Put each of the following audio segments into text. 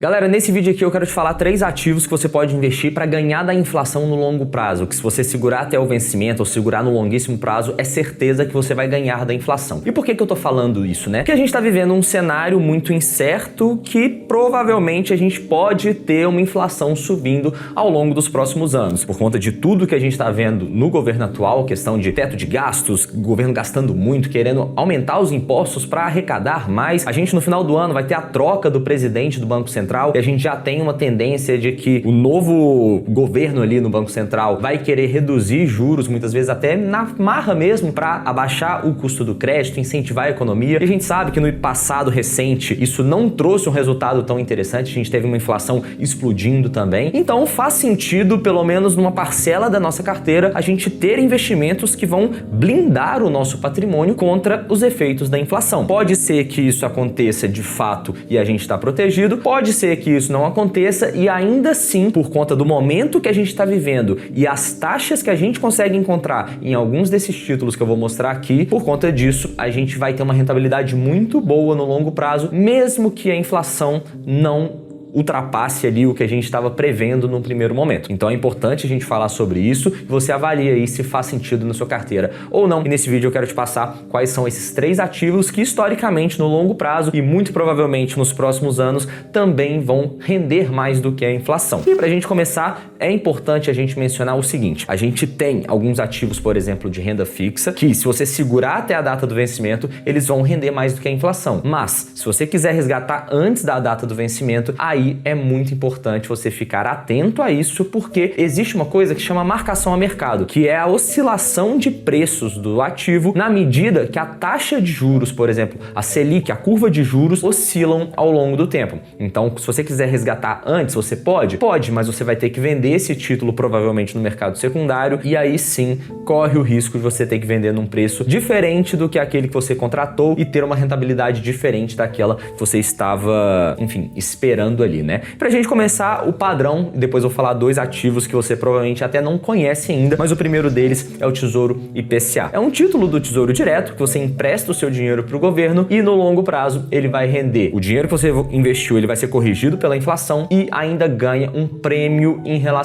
Galera, nesse vídeo aqui eu quero te falar 3 ativos que você pode investir para ganhar da inflação no longo prazo, que se você segurar até o vencimento ou segurar no longuíssimo prazo, é certeza que você vai ganhar da inflação. E por que eu tô falando isso, né? Porque a gente tá vivendo um cenário muito incerto que provavelmente a gente pode ter uma inflação subindo ao longo dos próximos anos, por conta de tudo que a gente tá vendo no governo atual, questão de teto de gastos, governo gastando muito, querendo aumentar os impostos para arrecadar mais. A gente no final do ano vai ter a troca do presidente do Banco Central, e a gente já tem uma tendência de que o novo governo ali no Banco Central vai querer reduzir juros, muitas vezes até na marra mesmo, para abaixar o custo do crédito, incentivar a economia. E a gente sabe que no passado recente isso não trouxe um resultado tão interessante, a gente teve uma inflação explodindo também. Então faz sentido, pelo menos numa parcela da nossa carteira, a gente ter investimentos que vão blindar o nosso patrimônio contra os efeitos da inflação. Pode ser que isso aconteça de fato e a gente está protegido, pode ser que isso não aconteça e ainda assim, por conta do momento que a gente está vivendo e as taxas que a gente consegue encontrar em alguns desses títulos que eu vou mostrar aqui, por conta disso, a gente vai ter uma rentabilidade muito boa no longo prazo, mesmo que a inflação não ultrapasse ali o que a gente estava prevendo no primeiro momento. Então é importante a gente falar sobre isso e você avalia aí se faz sentido na sua carteira ou não. E nesse vídeo eu quero te passar quais são esses 3 ativos que historicamente no longo prazo e muito provavelmente nos próximos anos também vão render mais do que a inflação. E para a gente começar, é importante a gente mencionar o seguinte: a gente tem alguns ativos, por exemplo, de renda fixa, que se você segurar até a data do vencimento, eles vão render mais do que a inflação. Mas se você quiser resgatar antes da data do vencimento, aí é muito importante você ficar atento a isso, porque existe uma coisa que chama marcação a mercado, que é a oscilação de preços do ativo na medida que a taxa de juros, por exemplo, a Selic, a curva de juros, oscilam ao longo do tempo. Então, se você quiser resgatar antes, você pode? Pode, mas você vai ter que vender esse título provavelmente no mercado secundário e aí sim corre o risco de você ter que vender num preço diferente do que aquele que você contratou e ter uma rentabilidade diferente daquela que você estava, enfim, esperando ali, né? Pra gente começar, o padrão, depois eu vou falar 2 ativos que você provavelmente até não conhece ainda, mas o primeiro deles é o Tesouro IPCA. É um título do Tesouro Direto que você empresta o seu dinheiro para o governo e no longo prazo ele vai render. O dinheiro que você investiu, ele vai ser corrigido pela inflação e ainda ganha um prêmio em relação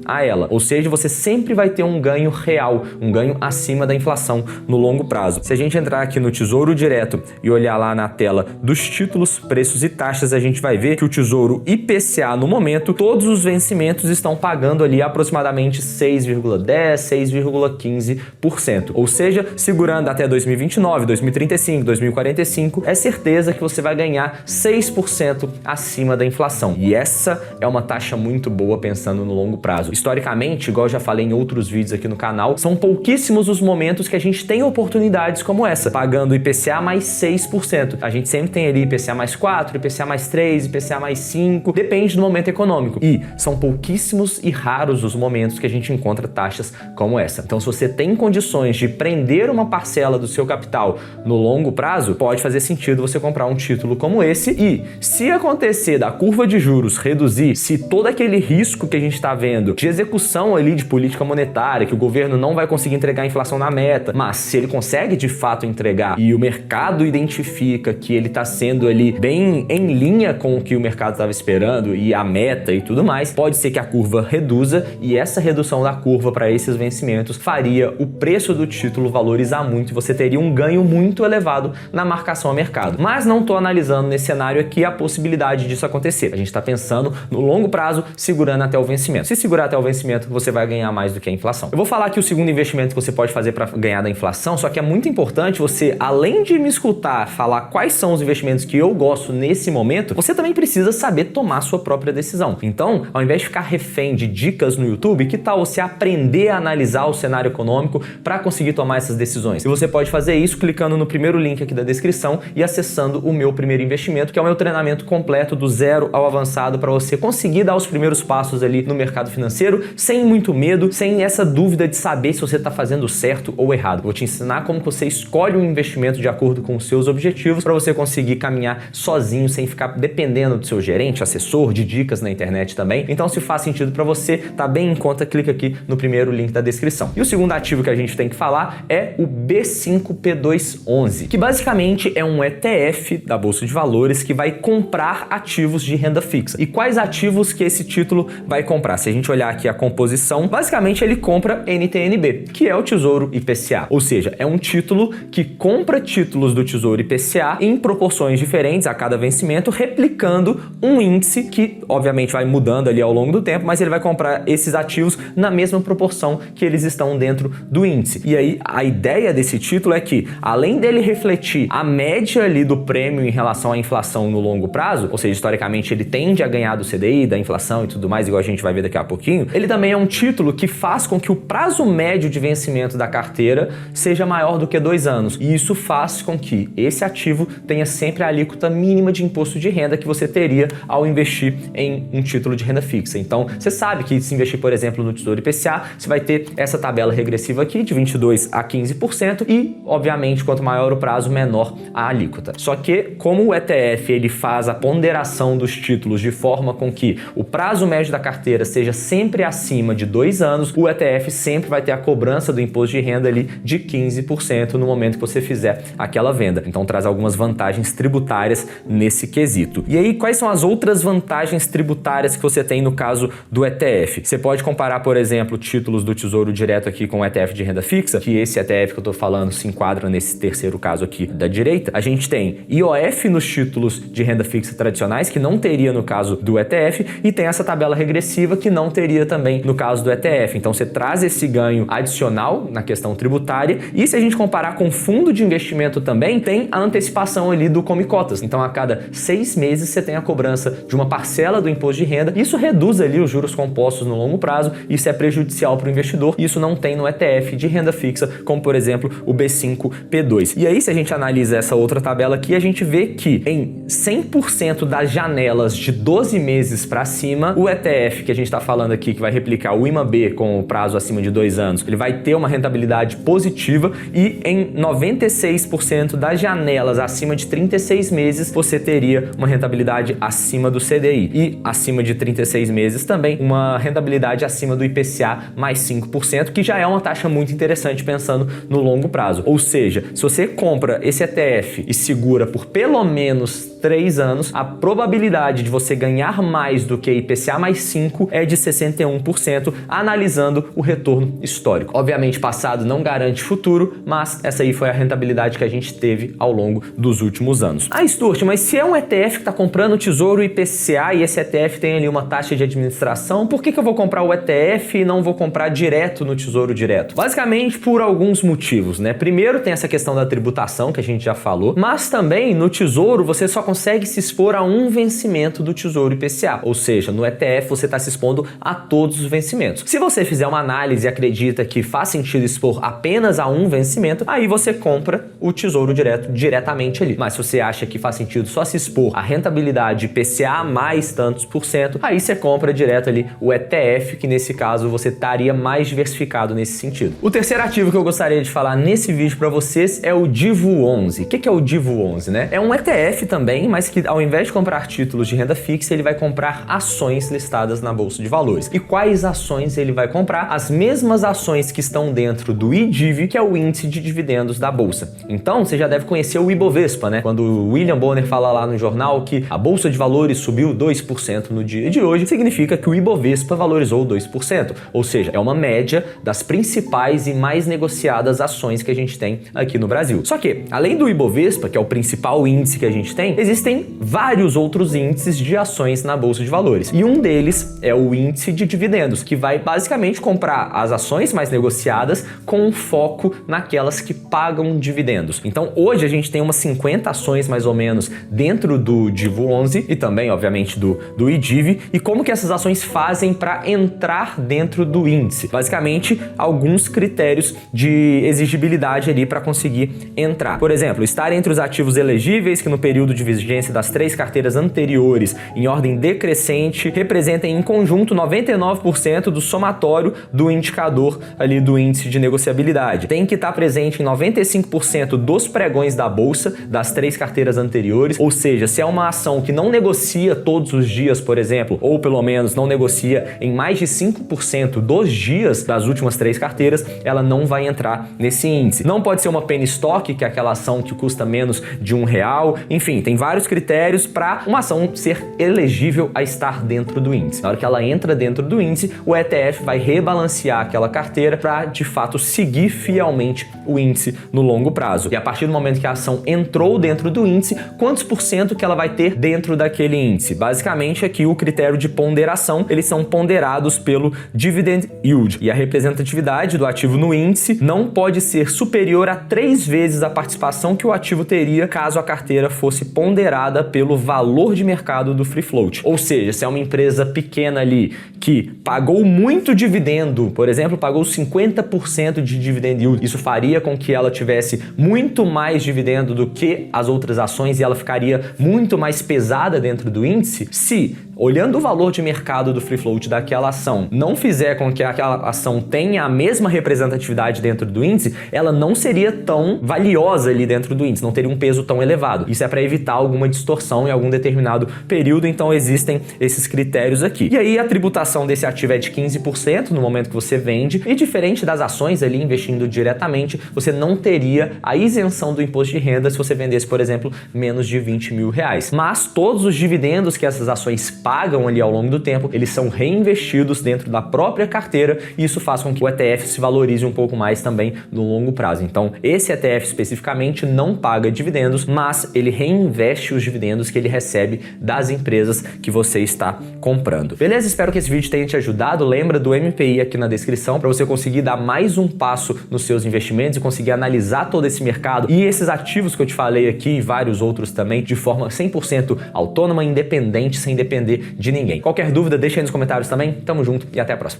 a ela. Ou seja, você sempre vai ter um ganho real, um ganho acima da inflação no longo prazo. Se a gente entrar aqui no Tesouro Direto e olhar lá na tela dos títulos, preços e taxas, a gente vai ver que o Tesouro IPCA no momento, todos os vencimentos estão pagando ali aproximadamente 6,10%, 6,15%. Ou seja, segurando até 2029, 2035, 2045, é certeza que você vai ganhar 6% acima da inflação. E essa é uma taxa muito boa pensando no longo prazo. Historicamente, igual eu já falei em outros vídeos aqui no canal, são pouquíssimos os momentos que a gente tem oportunidades como essa, pagando IPCA mais 6%. A gente sempre tem ali IPCA mais 4, IPCA mais 3, IPCA mais 5, depende do momento econômico. E são pouquíssimos e raros os momentos que a gente encontra taxas como essa. Então, se você tem condições de prender uma parcela do seu capital no longo prazo, pode fazer sentido você comprar um título como esse. E se acontecer da curva de juros reduzir, se todo aquele risco que a gente está vendo de execução ali de política monetária, que o governo não vai conseguir entregar a inflação na meta, mas se ele consegue de fato entregar e o mercado identifica que ele está sendo ali bem em linha com o que o mercado estava esperando e a meta e tudo mais, pode ser que a curva reduza e essa redução da curva para esses vencimentos faria o preço do título valorizar muito e você teria um ganho muito elevado na marcação a mercado. Mas não estou analisando nesse cenário aqui a possibilidade disso acontecer. A gente está pensando no longo prazo, segurando até o vencimento. Se segurar até o vencimento, você vai ganhar mais do que a inflação. Eu vou falar aqui o segundo investimento que você pode fazer para ganhar da inflação, só que é muito importante você, além de me escutar falar quais são os investimentos que eu gosto nesse momento, você também precisa saber tomar a sua própria decisão. Então, ao invés de ficar refém de dicas no YouTube, que tal você aprender a analisar o cenário econômico para conseguir tomar essas decisões? E você pode fazer isso clicando no primeiro link aqui da descrição e acessando o meu primeiro investimento, que é o meu treinamento completo do zero ao avançado para você conseguir dar os primeiros passos ali no mercado financeiro sem muito medo, sem essa dúvida de saber se você está fazendo certo ou errado. Vou te ensinar como você escolhe um investimento de acordo com os seus objetivos para você conseguir caminhar sozinho, sem ficar dependendo do seu gerente, gerente, assessor de dicas na internet também. Então, se faz sentido para você, tá bem em conta, clica aqui no primeiro link da descrição. E o segundo ativo que a gente tem que falar é o B5P211, que basicamente é um ETF da Bolsa de Valores que vai comprar ativos de renda fixa. E quais ativos que esse título vai comprar? Se a gente olhar aqui a composição, basicamente ele compra NTN-B, que é o Tesouro IPCA. Ou seja, é um título que compra títulos do Tesouro IPCA em proporções diferentes a cada vencimento, replicando um índice que, obviamente, vai mudando ali ao longo do tempo, mas ele vai comprar esses ativos na mesma proporção que eles estão dentro do índice. E aí, a ideia desse título é que, além dele refletir a média ali do prêmio em relação à inflação no longo prazo, ou seja, historicamente ele tende a ganhar do CDI, da inflação e tudo mais, igual a gente vai ver daqui a pouquinho, ele também é um título que faz com que o prazo médio de vencimento da carteira seja maior do que 2 anos. E isso faz com que esse ativo tenha sempre a alíquota mínima de imposto de renda que você teria ao investir em um título de renda fixa. Então, você sabe que se investir, por exemplo, no Tesouro IPCA, você vai ter essa tabela regressiva aqui de 22% a 15% e, obviamente, quanto maior o prazo, menor a alíquota. Só que, como o ETF ele faz a ponderação dos títulos de forma com que o prazo médio da carteira seja sempre acima de 2 anos, o ETF sempre vai ter a cobrança do imposto de renda ali de 15% no momento que você fizer aquela venda. Então, traz algumas vantagens tributárias nesse quesito. E aí, quais são as outras vantagens tributárias que você tem no caso do ETF? Você pode comparar, por exemplo, títulos do Tesouro Direto aqui com o ETF de renda fixa, que esse ETF que eu tô falando se enquadra nesse terceiro caso aqui da direita. A gente tem IOF nos títulos de renda fixa tradicionais, que não teria no caso do ETF, e tem essa tabela regressiva que não teria também no caso do ETF. Então, você traz esse ganho adicional na questão tributária, e se a gente comparar com fundo de investimento também, tem a antecipação ali do Come Cotas. Então, a cada 6 meses você tem a cobrança de uma parcela do imposto de renda. Isso reduz ali os juros compostos no longo prazo, isso é prejudicial para o investidor, isso não tem no ETF de renda fixa, como por exemplo o B5P2. E aí, se a gente analisa essa outra tabela aqui, a gente vê que em 100% das janelas de 12 meses para cima, o ETF que a gente está falando aqui, que vai replicar o IMA-B com o prazo acima de 2 anos, ele vai ter uma rentabilidade positiva, e em 96% das janelas acima de 36 meses, você teria uma rentabilidade acima do CDI. E acima de 36 meses também uma rentabilidade acima do IPCA mais 5%, que já é uma taxa muito interessante pensando no longo prazo. Ou seja, se você compra esse ETF e segura por pelo menos 3 anos, a probabilidade de você ganhar mais do que IPCA mais 5 é de 61%, analisando o retorno histórico. Obviamente, passado não garante futuro, mas essa aí foi a rentabilidade que a gente teve ao longo dos últimos anos. Ah, Stuart, mas se é um ETF que está comprando o Tesouro IPCA e esse ETF tem ali uma taxa de administração, por que eu vou comprar o ETF e não vou comprar direto no Tesouro Direto? Basicamente por alguns motivos, né? Primeiro, tem essa questão da tributação que a gente já falou, mas também no Tesouro você só consegue se expor a um vencimento do Tesouro IPCA, ou seja, no ETF você está se expondo a todos os vencimentos. Se você fizer uma análise e acredita que faz sentido expor apenas a um vencimento, aí você compra o Tesouro Direto diretamente ali. Mas se você acha que faz sentido só se expor a rentabilidade IPCA mais tantos por cento, aí você compra direto ali o ETF, que nesse caso você estaria mais diversificado nesse sentido. O terceiro ativo que eu gostaria de falar nesse vídeo para vocês é o DIVO11. O que é o DIVO11, né? É um ETF também, mas que ao invés de comprar títulos de renda fixa, ele vai comprar ações listadas na Bolsa de Valores. E quais ações ele vai comprar? As mesmas ações que estão dentro do IDIV, que é o índice de dividendos da Bolsa. Então, você já deve conhecer o Ibovespa, né? Quando o William Bonner fala lá no jornal que a Bolsa de Valores subiu 2% no dia de hoje, significa que o Ibovespa valorizou 2%. Ou seja, é uma média das principais e mais negociadas ações que a gente tem aqui no Brasil. Só que, além do Ibovespa, que é o principal índice que a gente tem, existem vários outros índices de ações na Bolsa de Valores. E um deles é o índice de dividendos, que vai basicamente comprar as ações mais negociadas com foco naquelas que pagam dividendos. Então, hoje a gente tem umas 50 ações mais ou menos dentro do DIVO11 e também, obviamente, do IDIV. E como que essas ações fazem para entrar dentro do índice? Basicamente, alguns critérios de exigibilidade ali para conseguir entrar. Por exemplo, estar entre os ativos elegíveis que no período de vigência das 3 carteiras anteriores, em ordem decrescente, representem em conjunto 99% do somatório do indicador ali do índice de negociabilidade. Tem que estar presente em 95% dos pregões da bolsa das 3 carteiras anteriores, ou seja, se é uma ação que não negocia negocia todos os dias, por exemplo, ou pelo menos não negocia em mais de 5% dos dias das últimas 3 carteiras, ela não vai entrar nesse índice. Não pode ser uma penny stock, que é aquela ação que custa menos de R$1. Enfim, tem vários critérios para uma ação ser elegível a estar dentro do índice. Na hora que ela entra dentro do índice, o ETF vai rebalancear aquela carteira para, de fato, seguir fielmente o índice no longo prazo. E a partir do momento que a ação entrou dentro do índice, quantos por cento que ela vai ter dentro daquele índice? Basicamente, aqui o critério de ponderação, eles são ponderados pelo dividend yield. E a representatividade do ativo no índice não pode ser superior a 3 vezes a participação que o ativo teria caso a carteira fosse ponderada pelo valor de mercado do free float. Ou seja, se é uma empresa pequena ali que pagou muito dividendo, por exemplo, pagou 50% de dividend yield, isso faria com que ela tivesse muito mais dividendo do que as outras ações e ela ficaria muito mais pesada dentro do índice. Se, olhando o valor de mercado do free float daquela ação, não fizer com que aquela ação tenha a mesma representatividade dentro do índice, ela não seria tão valiosa ali dentro do índice, não teria um peso tão elevado. Isso é para evitar alguma distorção em algum determinado período, então existem esses critérios aqui. E aí a tributação desse ativo é de 15% no momento que você vende, e diferente das ações ali investindo diretamente, você não teria a isenção do imposto de renda se você vendesse, por exemplo, menos de R$20 mil. Mas todos os dividendos que essas ações pagam ali ao longo do tempo, eles são reinvestidos dentro da própria carteira e isso faz com que o ETF se valorize um pouco mais também no longo prazo. Então, esse ETF especificamente não paga dividendos, mas ele reinveste os dividendos que ele recebe das empresas que você está comprando. Beleza? Espero que esse vídeo tenha te ajudado. Lembra do MPI aqui na descrição para você conseguir dar mais um passo nos seus investimentos e conseguir analisar todo esse mercado e esses ativos que eu te falei aqui e vários outros também de forma 100% autônoma, independente, sem depender de ninguém. Qualquer dúvida, deixa aí nos comentários também. Tamo junto e até a próxima.